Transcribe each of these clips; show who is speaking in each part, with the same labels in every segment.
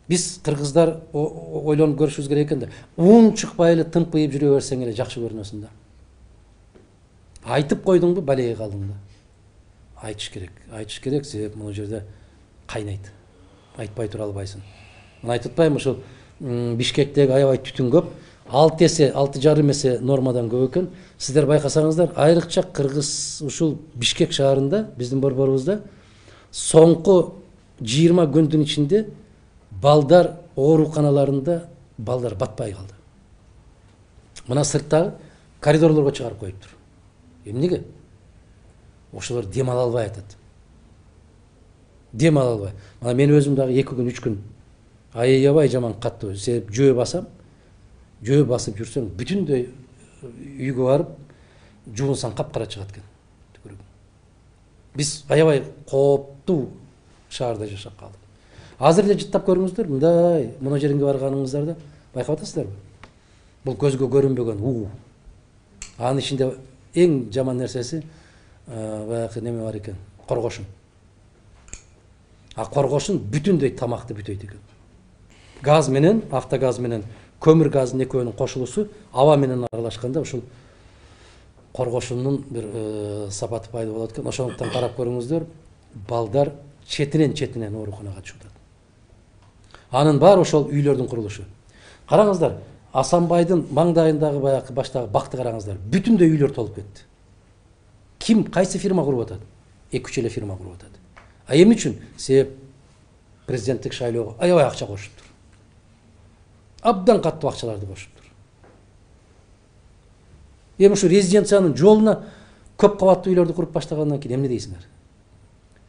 Speaker 1: Биз кыргыздар ойлонуп көрүшүбүз керек экен да. Уң чыкпай эле тымпыйып жүрө берсең эле жакшы көрүнөсүң да. Айтып койдуңбу, балеге калдың да. Айтыш керек, себеп мына жерде кайнайт. Айтпай тура албайсың. Мен айтып атпаймынбы, ушул Бишкектеги аябай түтүн көп. 6 эсе, 6,5 эсе нормадан көп экен. Сиздер байкасаңыздар, айрыкча Кыргыз ушул Бишкек шаарында, биздин борборубузда соңку 20 күндүн ичинде балдар ооруканаларында балдар батпай калды. Мына сырттагы коридорлорго чыгарып коюптур. Эмнеге? Ошолор дем ала албай атат. Дем ала албай. Мына мен өзүм дагы 2 күн, 3 күн аябай жаман каттуу. Себеп жөө басам, жөө басып жүрсөң, бүтүндөй үйгө барып жуунсаң капкара чыгат экен. Биз аябай кооптуу шаарда жашап калдык. Азыр эле жыттап көрүңүздөр, мындай мына жеринге барганыңыздарда байкап атасыздарбы? Бул көзгө көрүнбөгөн уу. Анын ичинде эң жаман нерсеси баягы неме бар экен, коргошун. Коргошун бүтүндөй тамакты бүтөйт экен. Газ менен, автогаз менен көмүр газынын экөөнүн кошулуусу аба менен аралашканда ушул коргошундун бир сапаты пайда болот экен. Ошондуктан карап көрүңүздөр, балдар четинен ооруканага түшүп атат. Анын баары ошол үйлөрдүн курулушу. Караңыздар, Асанбайдын маңдайындагы баягы баштагы бакты караңыздар. Бүтүндөй үйлөр толуп кетти. Ким, кайсы фирма куруп атат? 2-3 эле фирма куруп атат. Эмне үчүн? Себеп президенттик шайлоого аябай акча кошуптур. Абдан каттуу акчаларды кошуптур. Эми ушу резиденциянын жолуна көп кабаттуу үйлөрдү куруп баштагандан кийин эмне дейсиңер?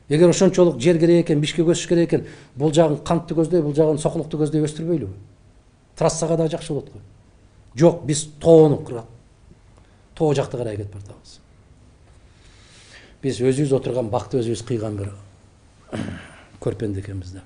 Speaker 1: Эгер ошончолук жер керек экен, Бишкек өсүш керек экен, бул жагын кантты көздөй, бул жагын сокулукту көздөй өстүрбөйлүбү? Трассага да жакшы болот го. Жок, биз тоо жакты карай кетип баратабыз. Биз өзүбүз отурган бакты өзүбүз кыйган бир көрпенде экенбиз да.